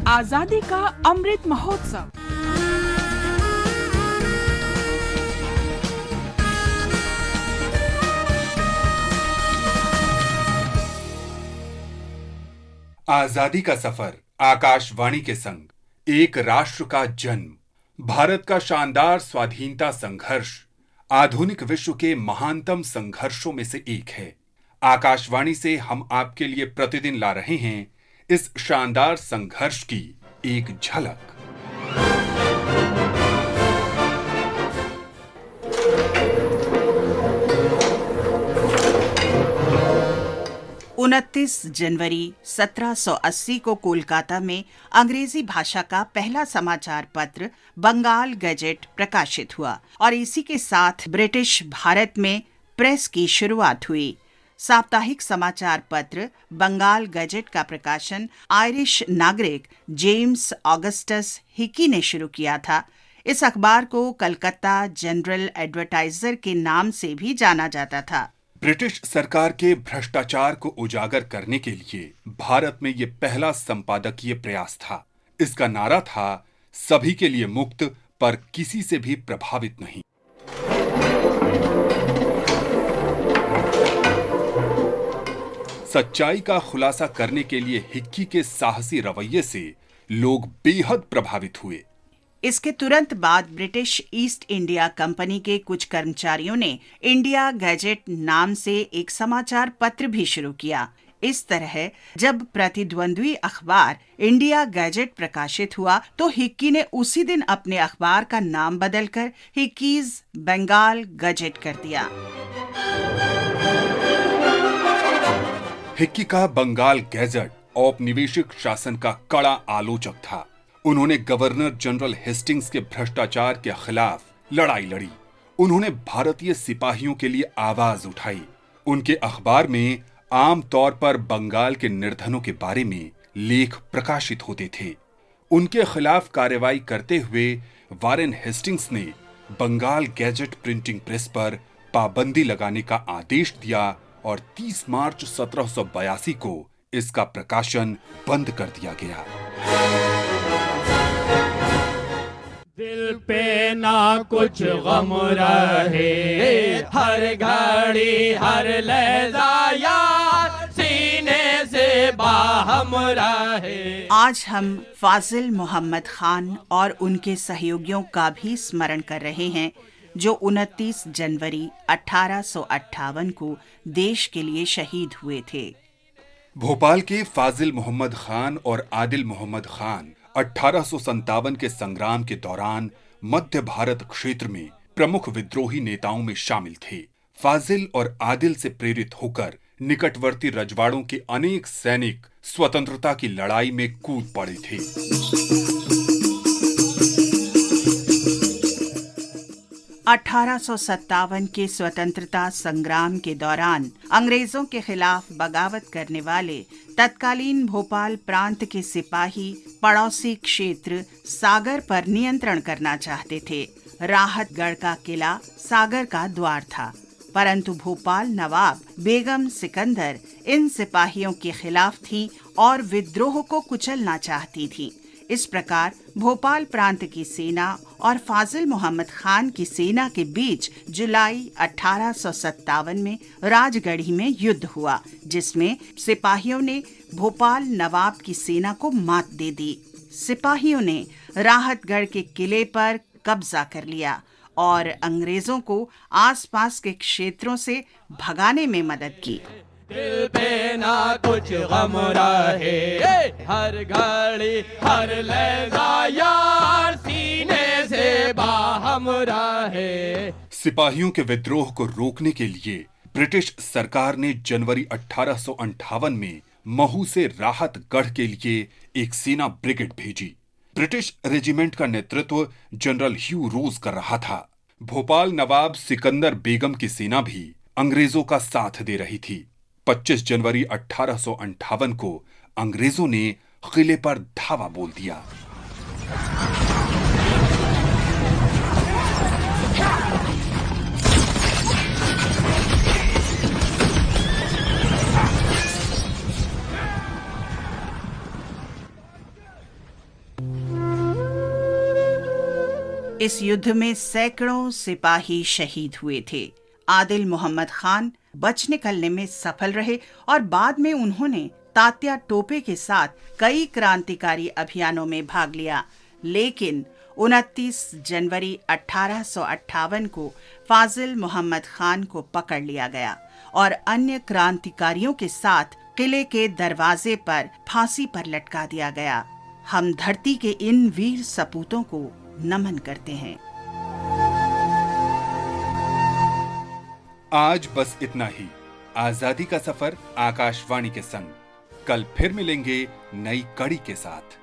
आजादी का अमृत महोत्सव। आजादी का सफर आकाशवाणी के संग एक राष्ट्र का जन्म, भारत का शानदार स्वाधीनता संघर्ष आधुनिक विश्व के महानतम संघर्षों में से एक है। आकाशवाणी से हम आपके लिए प्रतिदिन ला रहे हैं इस शानदार संघर्ष की एक झलक। जनवरी 1780 को कोलकाता में अंग्रेजी भाषा का पहला समाचार पत्र बंगाल गजेट प्रकाशित हुआ और इसी के साथ ब्रिटिश भारत में प्रेस की शुरुआत हुई। साप्ताहिक समाचार पत्र बंगाल गजेट का प्रकाशन आयरिश नागरिक जेम्स ऑगस्टस हिकी ने शुरू किया था। इस अखबार को कलकत्ता जनरल एडवर्टाइजर के नाम से भी जाना जाता था। ब्रिटिश सरकार के भ्रष्टाचार को उजागर करने के लिए भारत में यह पहला संपादकीय प्रयास था। इसका नारा था, सभी के लिए मुक्त पर किसी से भी प्रभावित नहीं। सच्चाई का खुलासा करने के लिए हिक्की के साहसी रवैये से लोग बेहद प्रभावित हुए। इसके तुरंत बाद ब्रिटिश ईस्ट इंडिया कंपनी के कुछ कर्मचारियों ने इंडिया गैजेट नाम से एक समाचार पत्र भी शुरू किया। इस तरह जब प्रतिद्वंद्वी अखबार इंडिया गैजेट प्रकाशित हुआ तो हिक्की ने उसी दिन अपने अखबार का नाम बदलकर हिक्कीज बंगाल गजेट कर दिया। हिक्की का बंगाल गैजेट औपनिवेशिक शासन का कड़ा आलोचक था। उन्होंने गवर्नर जनरल हेस्टिंग्स के भ्रष्टाचार के खिलाफ लड़ाई लड़ी। उन्होंने भारतीय सिपाहियों के लिए आवाज उठाई। उनके अखबार में आम तौर पर बंगाल के निर्धनों के बारे में लेख प्रकाशित होते थे। उनके खिलाफ कार्रवाई करते हुए वारेन हेस्टिंग्स ने बंगाल गैजेट प्रिंटिंग प्रेस पर पाबंदी लगाने का आदेश दिया और 30 मार्च 1782 को इसका प्रकाशन बंद कर दिया गया। दिल पे ना कुछ गम रहे, हर घड़ी हर लहजा यार सीने से बाहम रहे। आज हम फाजिल मोहम्मद खान और उनके सहयोगियों का भी स्मरण कर रहे हैं जो 29 जनवरी 1858 को देश के लिए शहीद हुए थे। भोपाल के फाजिल मोहम्मद खान और आदिल मोहम्मद खान 1857 के संग्राम के दौरान मध्य भारत क्षेत्र में प्रमुख विद्रोही नेताओं में शामिल थे। फाजिल और आदिल से प्रेरित होकर निकटवर्ती रजवाड़ों के अनेक सैनिक स्वतंत्रता की लड़ाई में कूद पड़े थे। 1857 के स्वतंत्रता संग्राम के दौरान अंग्रेजों के खिलाफ बगावत करने वाले तत्कालीन भोपाल प्रांत के सिपाही पड़ोसी क्षेत्र सागर पर नियंत्रण करना चाहते थे। राहतगढ़ का किला सागर का द्वार था, परंतु भोपाल नवाब बेगम सिकंदर इन सिपाहियों के खिलाफ थी और विद्रोह को कुचलना चाहती थी। इस प्रकार भोपाल प्रांत की सेना और फाजिल मोहम्मद खान की सेना के बीच जुलाई 1857 में राजगढ़ी में युद्ध हुआ, जिसमें सिपाहियों ने भोपाल नवाब की सेना को मात दे दी। सिपाहियों ने राहतगढ़ के किले पर कब्जा कर लिया और अंग्रेजों को आसपास के क्षेत्रों से भगाने में मदद की। दिल पे ना कुछ गम रहे, हर घड़ी हर लहजा यार सीने से बाहम रहे। सिपाहियों के विद्रोह को रोकने के लिए ब्रिटिश सरकार ने जनवरी 1858 में महू से राहतगढ़ के लिए एक सेना ब्रिगेड भेजी। ब्रिटिश रेजिमेंट का नेतृत्व जनरल ह्यू रोज कर रहा था। भोपाल नवाब सिकंदर बेगम की सेना भी अंग्रेजों का साथ दे रही थी। 25 जनवरी 1858 को अंग्रेजों ने किले पर धावा बोल दिया। इस युद्ध में सैकड़ों सिपाही शहीद हुए थे। आदिल मोहम्मद खान बच निकलने में सफल रहे और बाद में उन्होंने तात्या टोपे के साथ कई क्रांतिकारी अभियानों में भाग लिया, लेकिन 29 जनवरी 1858 को फाजिल मोहम्मद खान को पकड़ लिया गया और अन्य क्रांतिकारियों के साथ किले के दरवाजे पर फांसी पर लटका दिया गया। हम धरती के इन वीर सपूतों को नमन करते हैं। आज बस इतना ही। आजादी का सफर आकाशवाणी के संग। कल फिर मिलेंगे नई कड़ी के साथ।